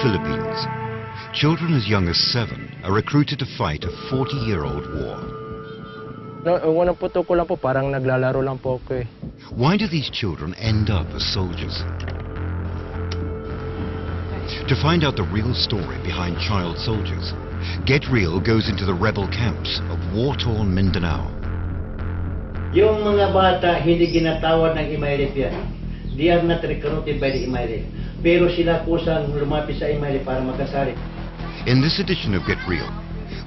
Philippines, children as young as 7 are recruited to fight a 40-year-old war. No, unang puto ko lang po, parang naglalaro lang po ako eh. Why do these children end up as soldiers? To find out the real story behind child soldiers, Get Real goes into the rebel camps of war-torn Mindanao. Yung mga bata, hindi ginatawad ng Imaylep yan. They are not recruited by the Imaylep. Pero sila kusang lumapit sa Imaylep para magkasali. In this edition of Get Real,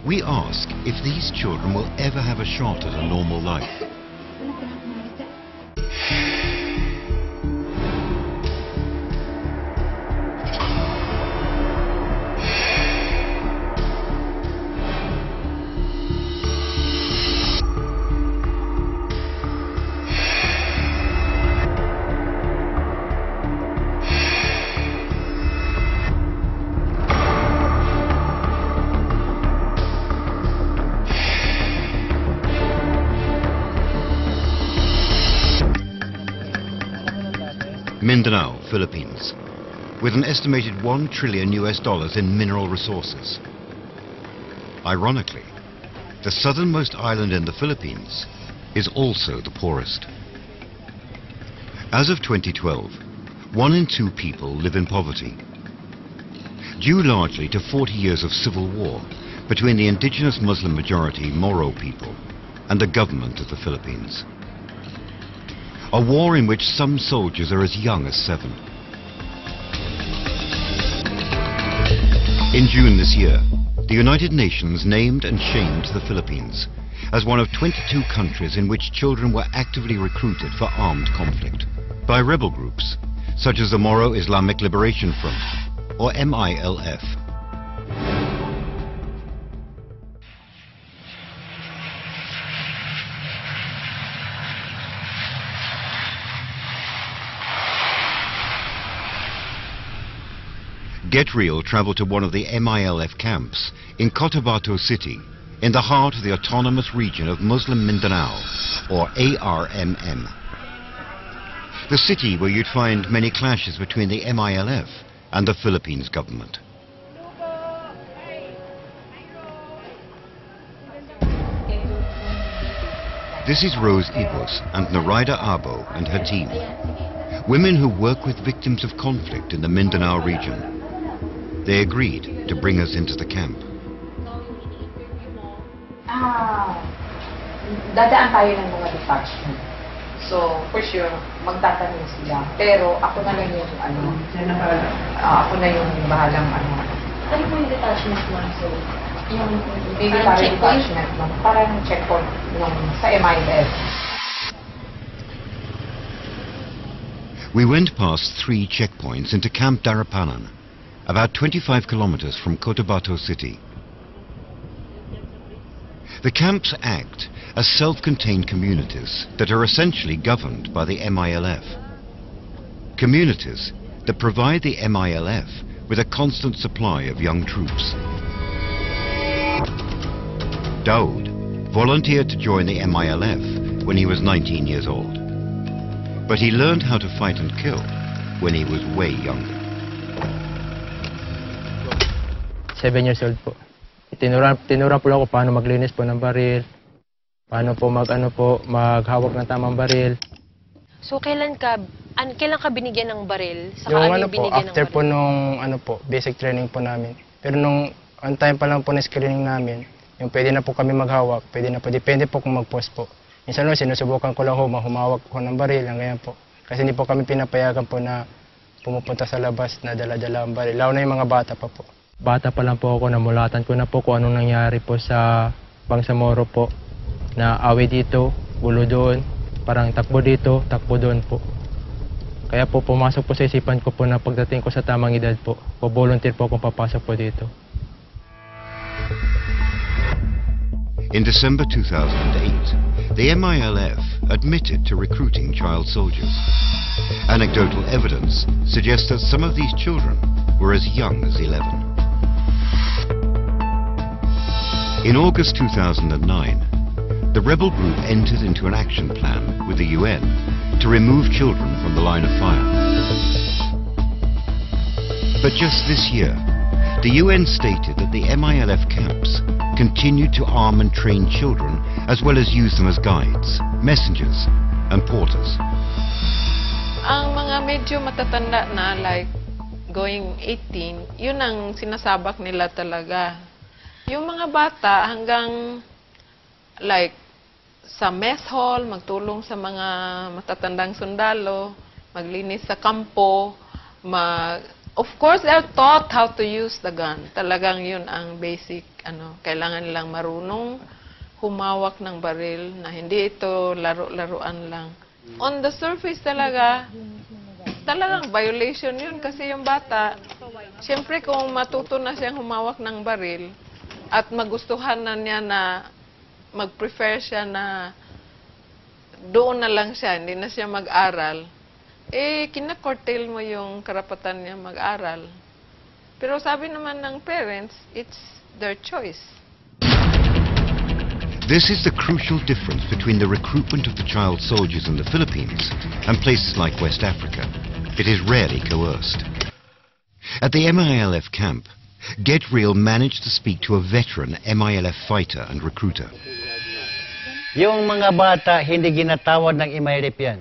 we ask if these children will ever have a shot at a normal life. Mindanao, Philippines, with an estimated $1 trillion in mineral resources. Ironically, the southernmost island in the Philippines is also the poorest. As of 2012, 1 in 2 people live in poverty, due largely to 40 years of civil war between the indigenous Muslim majority Moro people and the government of the Philippines. A war in which some soldiers are as young as 7. In June this year, the United Nations named and shamed the Philippines as one of 22 countries in which children were actively recruited for armed conflict by rebel groups such as the Moro Islamic Liberation Front, or MILF. Get Real traveled to one of the MILF camps in Cotabato City, in the heart of the autonomous region of Muslim Mindanao, or ARMM. The city where you'd find many clashes between the MILF and the Philippines government. This is Rose Ibos and Narida Abo and her team, women who work with victims of conflict in the Mindanao region. They agreed to bring us into the camp. Dadaan tayo ng mga detachment. So, for sure, magtatanong sila. Pero ako na lang yung ako na yung bahalang Ano po yung detachment mo? So, yung military detachment mo. Parang checkpoint nung sa MILF. We went past 3 checkpoints into Camp Darapanan, about 25 kilometers from Cotabato City. The camps act as self-contained communities that are essentially governed by the MILF. Communities that provide the MILF with a constant supply of young troops. Daoud volunteered to join the MILF when he was 19 years old. But he learned how to fight and kill when he was way younger. 7 years old po. Tinuruan po lang ako paano maglinis po ng baril, paano po maghawak ng tamang baril. So kailan ka binigyan ng baril? Saka Yung binigyan after ng baril? po nung basic training po namin. Pero nung on time pa lang po na screening namin, yung pwede na po kami maghawak, pwede na po, depende po kung mag-post po. Minsan lang sinusubukan ko lang humawak ko ng baril, ganyan po. Kasi hindi po kami pinapayagan po na pumupunta sa labas na dala-dala ang baril. Lalo na yung mga bata pa po. Bata pa lang po ako, namulatan ko na po kung anong nangyari po sa Bangsamoro po. Na away dito, gulo doon, parang takbo dito, takbo doon po. Kaya po pumasok po sa isipan ko po na pagdating ko sa tamang edad po, volunteer po akong papasok po dito. In December 2008, the MILF admitted to recruiting child soldiers. Anecdotal evidence suggests that some of these children were as young as 11. In August 2009, the rebel group entered into an action plan with the UN to remove children from the line of fire. But just this year, the UN stated that the MILF camps continued to arm and train children as well as use them as guides, messengers and porters. Ang mga medyo matatanda na, like going 18, yun ang sinasabak nila talaga. Yung mga bata hanggang like sa mess hall, magtulong sa mga matatandang sundalo, maglinis sa kampo, of course, they're taught how to use the gun. Talagang yun ang basic, kailangan nilang marunong humawak ng baril na hindi ito laro-laruan lang. On the surface talagang violation yun kasi yung bata, siyempre kung matuto na siyang humawak ng baril at magustuhan na niya na mag-prefer siya na doon na lang siya, hindi na siya mag-aral, kinakortail mo yung karapatan niya mag-aral. Pero sabi naman ng parents, it's their choice. This is the crucial difference between the recruitment of the child soldiers in the Philippines and places like West Africa. It is rarely coerced. At the MILF camp, Get Real managed to speak to a veteran MILF fighter and recruiter. Yung mga bata, hindi ginatawad ng MILF yan.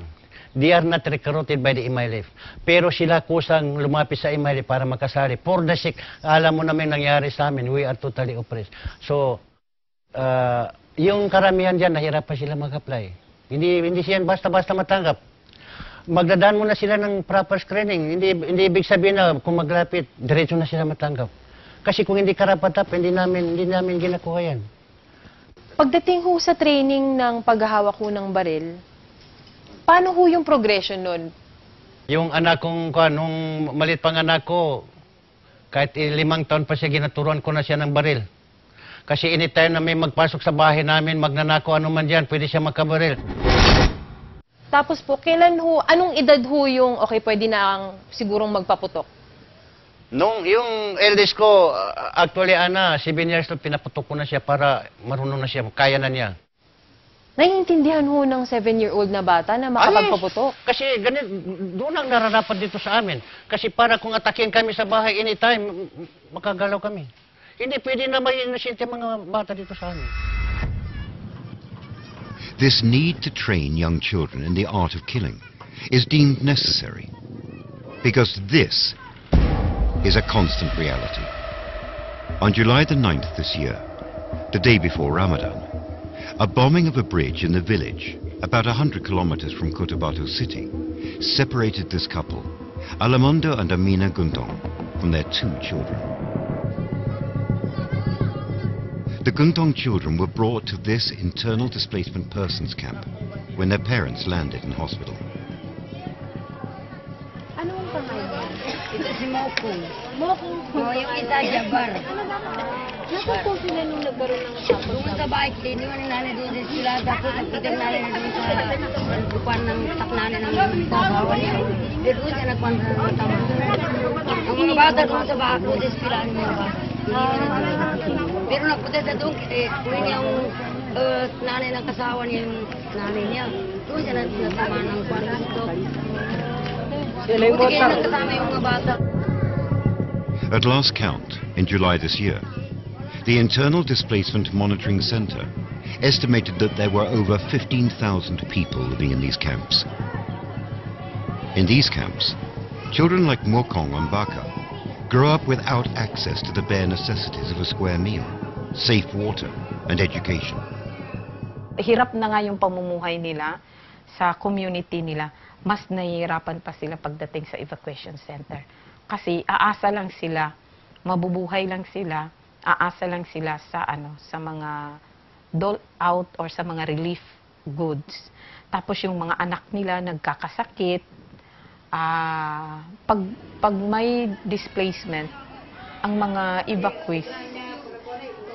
They are not recruited by the MILF. Pero sila kusang lumapit sa MILF para makasali. For the sake, alam mo namin nangyari sa amin, we are totally oppressed. So, yung karamihan dyan, nahirapan sila mag-apply. Hindi siya basta-basta matanggap. Magdadaan muna sila ng proper screening. Hindi ibig sabihin na kung maglapit, diretso na sila matanggap. Kasi kung hindi karapat-dapat, hindi namin ginakuha yan. Pagdating ho sa training ng paghahawak ho ng baril, paano ho yung progression nun? Yung anak kong, nung maliit pang anak ko, kahit 5 taon pa siya, ginaturuan ko na siya ng baril. Kasi anytime na may magpasok sa bahay namin, magnanako ano man dyan, pwede siya magkabaril. Tapos po, anong edad ho yung, pwede na ang sigurong magpaputok? Yung eldest ko, actually, 7 years old, pinaputok ko na siya para marunong na siya, kaya na niya. Naiintindihan ho ng 7-year-old na bata na makapagpaputok? Kasi doon ang nararapat dito sa amin. Kasi para kung atakin kami sa bahay anytime, makagalaw kami. Hindi pwede na may inosente mga bata dito sa amin. This need to train young children in the art of killing is deemed necessary because this is a constant reality. On July the 9th this year, the day before Ramadan, a bombing of a bridge in the village, about 100 kilometers from Cotabato city, separated this couple, Alamundo and Amina Gundong, from their 2 children. The Gundong children were brought to this internal displacement persons camp when their parents landed in hospital. Ano ang pangalan? Ito si Mokong. Mokong? Oo, yung isa, Jabar. Nasaan po sila nung nagkaroon ng tapos? Doon sa bahay, tiniwan ni nanay doon din sila. Tapos nagpitin nanay na doon sa bukuan ng taknanan ng babawan niya. Pero doon siya nagpanda ng tama. Ang mga bata doon sa bahay, doon din sila ang mga bata. Pero nagpunta sa doon kasi kung yung nanay ng kasawa niya, yung nanay niya, doon siya natama ng kwarto. Buti kaya nagkasama yung mga bata. At last count, in July this year, the Internal Displacement Monitoring Center estimated that there were over 15,000 people living in these camps. In these camps, children like Mokong and Baka grow up without access to the bare necessities of a square meal, safe water, and education. Hirap na nga yung pamumuhay nila sa community nila. Mas nahihirapan pa sila pagdating sa evacuation center. Kasi aasa lang sila, mabubuhay lang sila, aasa lang sila sa sa mga dole out or sa mga relief goods. Tapos yung mga anak nila nagkakasakit. Pag may displacement, ang mga evacuees,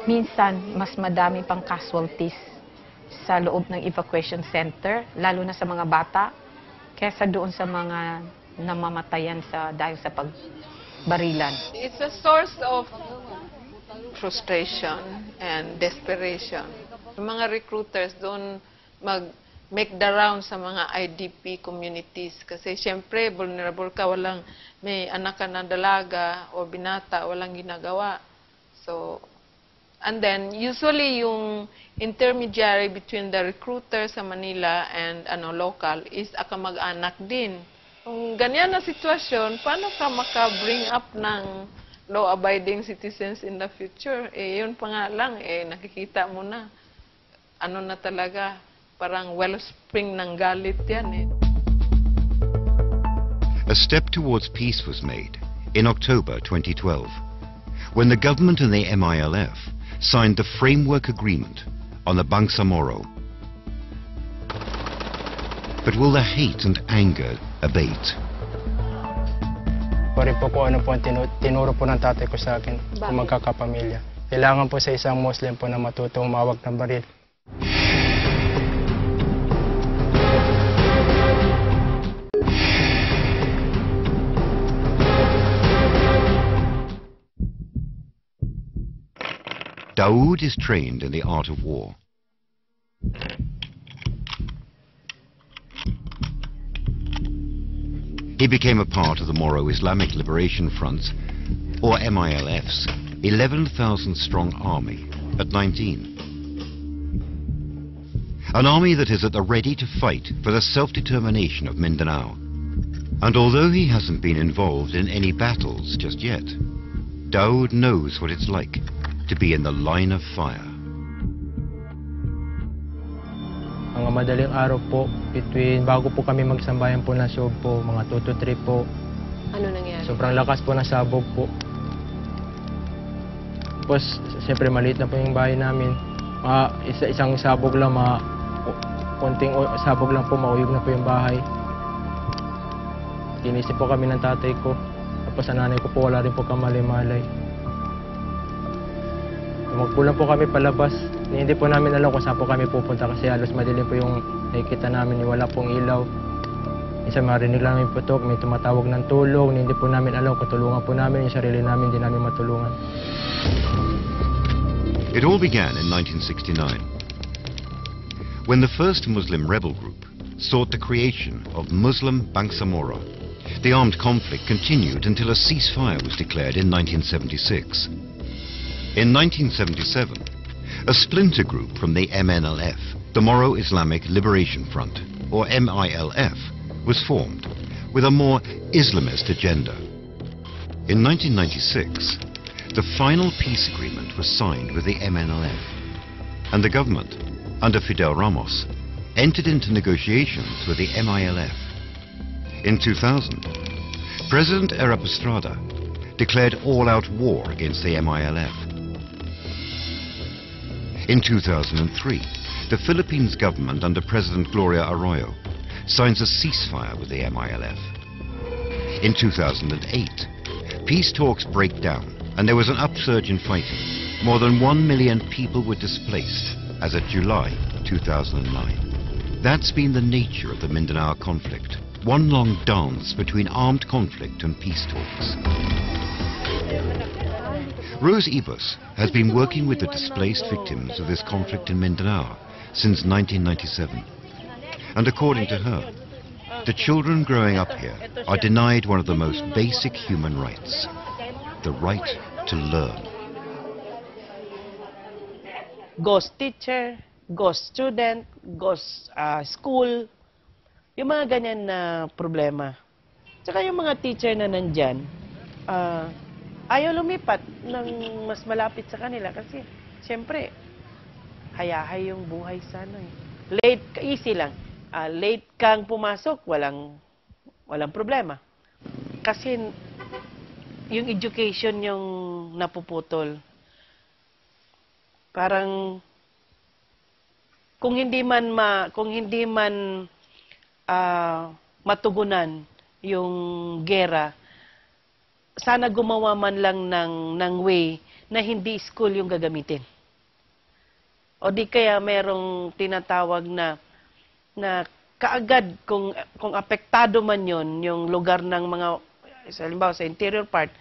minsan mas madami pang casualties sa loob ng evacuation center, lalo na sa mga bata, kaysa doon sa mga namamatayan dahil sa pagbarilan. It's a source of frustration and desperation. Yung mga recruiters doon make the round sa mga IDP communities. Kasi syempre, vulnerable ka, may anak ka na dalaga o binata, walang ginagawa. So, and then, usually yung intermediary between the recruiter sa Manila and local is kamag-anak din. Kung ganyan na sitwasyon, paano ka maka-bring up ng law-abiding citizens in the future? Yun pa nga lang, nakikita mo na. Na talaga, parang wellspring ng galit yan A step towards peace was made in October 2012, when the government and the MILF signed the framework agreement on the Bangsamoro. But will the hate and anger abate? Pa rin po kung ano po ang tinuro po ng tatay ko sa akin kung magkakapamilya. Kailangan po sa isang Muslim po na matutong humawak ng baril. Daoud is trained in the art of war. He became a part of the Moro Islamic Liberation Front's, or MILF's, 11,000-strong army at 19. An army that is at the ready to fight for the self-determination of Mindanao. And although he hasn't been involved in any battles just yet, Daoud knows what it's like to be in the line of fire. Mga madaling araw po, bago po kami magsambayan po ng Sob po, mga 2 to 3 po. Ano nangyari? Sobrang lakas po ng sabog po. Tapos, siyempre maliit na po yung bahay namin. Isang sabog lang, konting sabog lang po, mauyog na po yung bahay. Tinisip po kami ng tatay ko. Tapos sa nanay ko po, wala rin po kamalay-malay. Magpulang po kami palabas. Hindi po namin alam kung saan po kami pupunta kasi halos madilim po yung nakikita namin. Wala pong ilaw. Isa marinig lang yung putok, may tumatawag ng tulong. Hindi po namin alam kung tulungan po namin. Yung sarili namin, hindi namin matulungan. It all began in 1969, when the first Muslim rebel group sought the creation of Muslim Bangsamoro. The armed conflict continued until a ceasefire was declared in 1976. In 1977, a splinter group from the MNLF, the Moro Islamic Liberation Front, or MILF, was formed with a more Islamist agenda. In 1996, the final peace agreement was signed with the MNLF, and the government, under Fidel Ramos, entered into negotiations with the MILF. In 2000, President Erap Estrada declared all-out war against the MILF. In 2003, the Philippines government under President Gloria Arroyo signs a ceasefire with the MILF. In 2008, peace talks break down and there was an upsurge in fighting. More than 1 million people were displaced as of July 2009. That's been the nature of the Mindanao conflict. One long dance between armed conflict and peace talks. Rose Ibus has been working with the displaced victims of this conflict in Mindanao since 1997. And according to her, the children growing up here are denied one of the most basic human rights, the right to learn. Ghost teacher, ghost student, ghost school, yung mga ganyan na problema. Tsaka yung mga teacher na nandyan, ayaw lumipat ng mas malapit sa kanila kasi siyempre hayahay yung buhay sa late, easy lang. Late kang pumasok, walang problema. Kasi yung education yung napuputol. Parang kung hindi man matugunan yung gera, sana gumawa man lang ng way na hindi school yung gagamitin. O di kaya merong tinatawag na kaagad kung apektado man yon yung lugar ng mga, halimbawa sa interior part,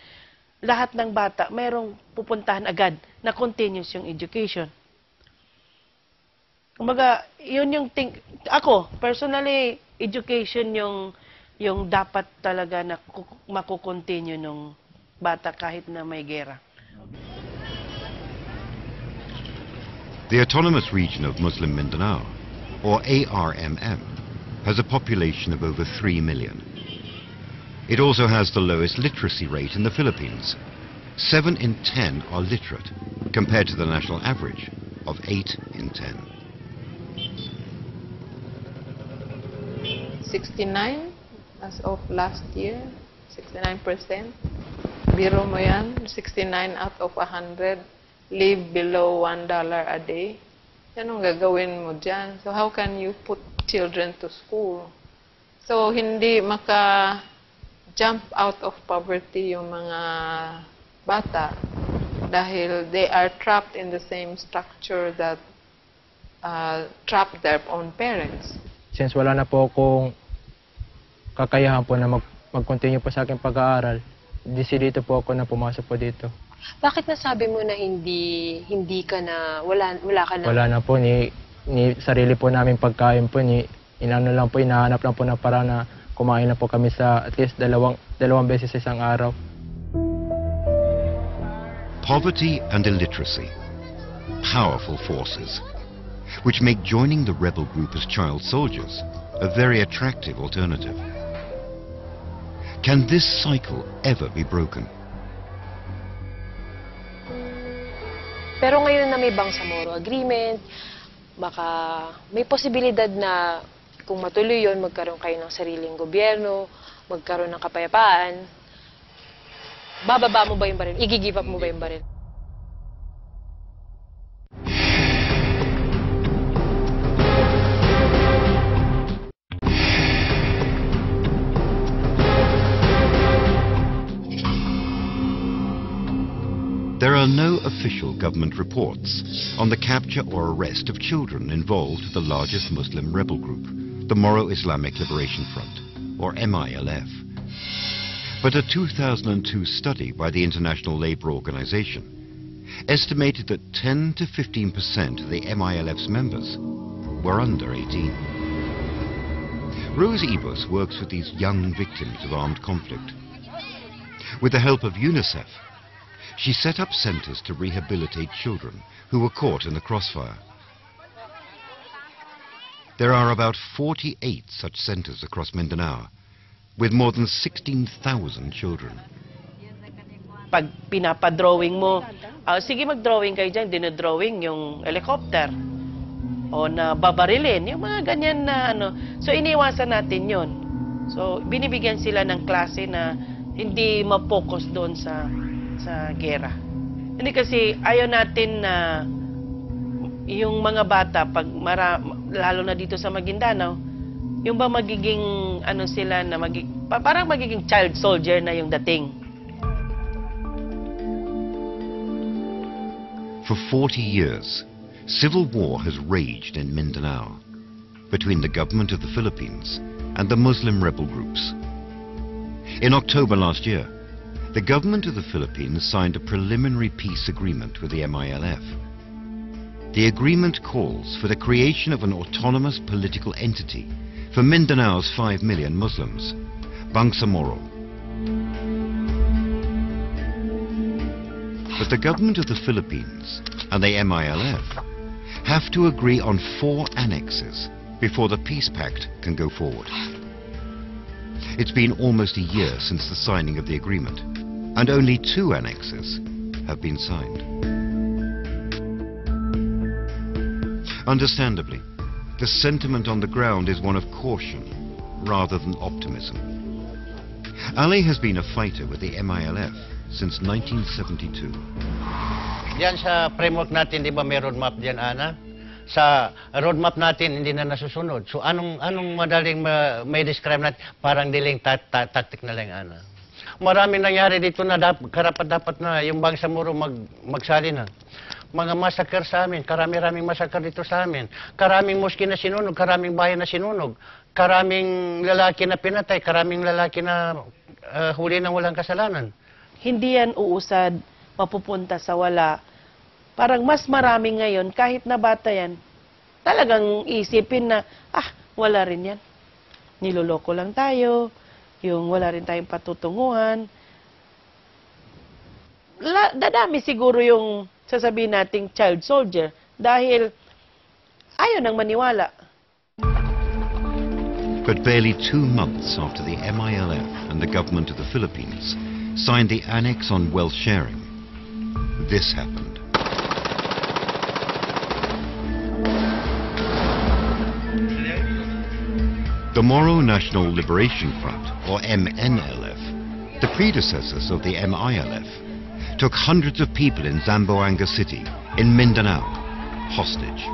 lahat ng bata merong pupuntahan agad na continuous yung education. Kumbaga, yun yung ako, personally, education yung dapat talaga na makukontinue nung bata kahit na may gera. The Autonomous Region of Muslim Mindanao, or ARMM, has a population of over 3 million. It also has the lowest literacy rate in the Philippines. 7 in 10 are literate, compared to the national average of 8 in 10. 69 as of last year, 69%. Biro mo yan, 69 out of 100 live below $1 a day. Anong gagawin mo dyan? So how can you put children to school? So hindi maka-jump out of poverty yung mga bata dahil they are trapped in the same structure that trapped their own parents. Since wala na po akong kakayahan po na mag-continue po sa aking pag-aaral, decidido po ako na pumasok po dito. Bakit nasabi mo na hindi ka na, wala ka na? Wala na po, ni sarili po namin pagkain po, inahanap lang po na para na kumain na po kami sa at least dalawang beses sa isang araw. Poverty and illiteracy, powerful forces, which make joining the rebel group as child soldiers a very attractive alternative. Can this cycle ever be broken? Pero ngayon na may Bangsamoro Agreement, baka may posibilidad na kung matuloy yun, magkaroon kayo ng sariling gobyerno, magkaroon ng kapayapaan, bababa mo ba yung baril? I-give up mo ba yung baril? There are no official government reports on the capture or arrest of children involved with the largest Muslim rebel group, the Moro Islamic Liberation Front, or MILF. But a 2002 study by the International Labour Organization estimated that 10 to 15% of the MILF's members were under 18. Rose Ibus works with these young victims of armed conflict. With the help of UNICEF, she set up centers to rehabilitate children who were caught in the crossfire. There are about 48 such centers across Mindanao, with more than 16,000 children. Pag pinapadrawing mo, sige mag-drawing kayo dyan, dinodrawing yung helicopter o na babarilin, yung mga ganyan na ano. So iniwasan natin yon. So binibigyan sila ng klase na hindi ma-focus doon sa gera. Hindi kasi ayaw natin na yung mga bata pag lalo na dito sa Maguindanao, yung ba magiging ano sila na parang magiging child soldier na yung dating. For 40 years, civil war has raged in Mindanao between the government of the Philippines and the Muslim rebel groups. In October last year, the government of the Philippines signed a preliminary peace agreement with the MILF. The agreement calls for the creation of an autonomous political entity for Mindanao's 5 million Muslims, Bangsamoro. But the government of the Philippines and the MILF have to agree on 4 annexes before the peace pact can go forward. It's been almost a year since the signing of the agreement, and only 2 annexes have been signed. Understandably, the sentiment on the ground is one of caution rather than optimism. Ali has been a fighter with the MILF since 1972. Diyan sa framework natin, di ba may roadmap diyan, Ana? Sa roadmap natin, hindi na nasusunod. So anong madaling may describe natin? Parang diling tactic na lang, Ana. Maraming nangyari dito na karapat-dapat na yung Bangsamoro magsali na. Mga massacre sa amin, karami-raming massacre dito sa amin. Karaming moski na sinunog, karaming bayan na sinunog. Karaming lalaki na pinatay, karaming lalaki na huli ng walang kasalanan. Hindi yan uusad, mapupunta sa wala. Parang mas marami ngayon, kahit na bata yan, talagang isipin na, wala rin yan. Niloloko lang tayo, yung wala rin tayong patutunguhan. Dadami siguro yung sasabihin nating child soldier dahil ayaw nang maniwala. But barely 2 months after the MILF and the government of the Philippines signed the Annex on Wealth Sharing, this happened. The Moro National Liberation Front, or MNLF, the predecessors of the MILF, took hundreds of people in Zamboanga City, in Mindanao, hostage.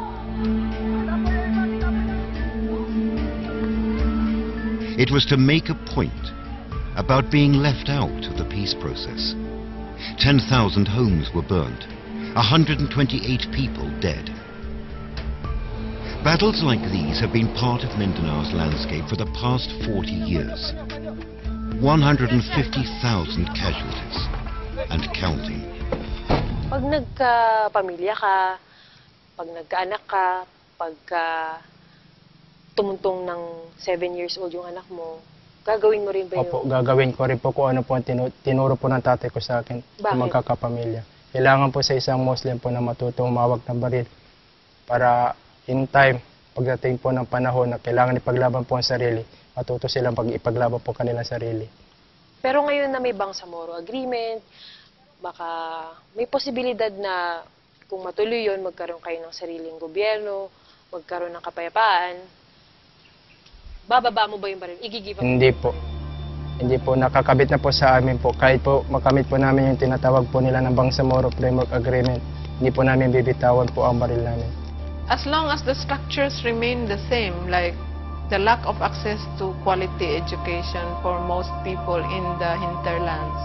It was to make a point about being left out of the peace process. 10,000 homes were burnt, 128 people dead. Battles like these have been part of Mindanao's landscape for the past 40 years. 150,000 casualties, and counting. Pag nagka-pamilya ka, pag nagkaanak ka, pagka tumuntong ng 7 years old yung anak mo, gagawin mo rin ba yun? Opo, gagawin ko rin po kung ano po ang tinuro po ng tatay ko sa akin. Bakit? Sa magkakapamilya. Kailangan po sa isang Muslim po na matutong humawak ng baril para in time, pagdating po ng panahon na kailangan ipaglaban po ang sarili, matuto silang ipaglaban po kanilang sarili. Pero ngayon na may Bangsamoro Agreement, baka may posibilidad na kung matuloy yun, magkaroon kayo ng sariling gobyerno, magkaroon ng kapayapaan, bababa mo ba yung baril? Igigiba mo? Hindi po. Hindi po. Nakakabit na po sa amin po. Kahit po makamit po namin yung tinatawag po nila ng Bangsamoro Framework Agreement, hindi po namin bibitawan po ang baril namin. As long as the structures remain the same, like the lack of access to quality education for most people in the hinterlands,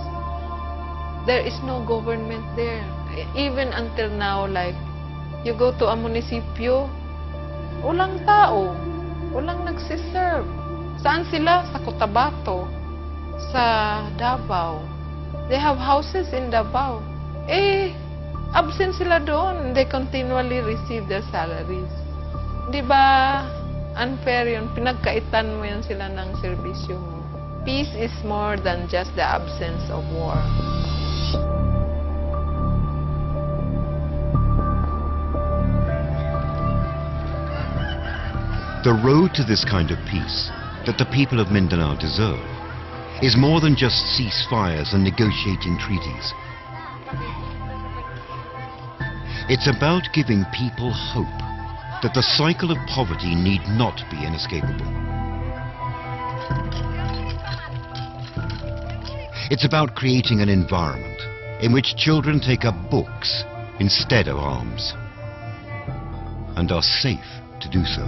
there is no government there. Even until now, like, you go to a munisipyo, walang tao, walang nagsiserve. Saan sila? Sa Cotabato, sa Davao. They have houses in Davao. Absent sila doon. They continually receive their salaries. Di ba unfair yun? Pinagkaitan mo yan sila ng serbisyo mo. Peace is more than just the absence of war. The road to this kind of peace that the people of Mindanao deserve is more than just ceasefires and negotiating treaties. It's about giving people hope that the cycle of poverty need not be inescapable. It's about creating an environment in which children take up books instead of arms and are safe to do so.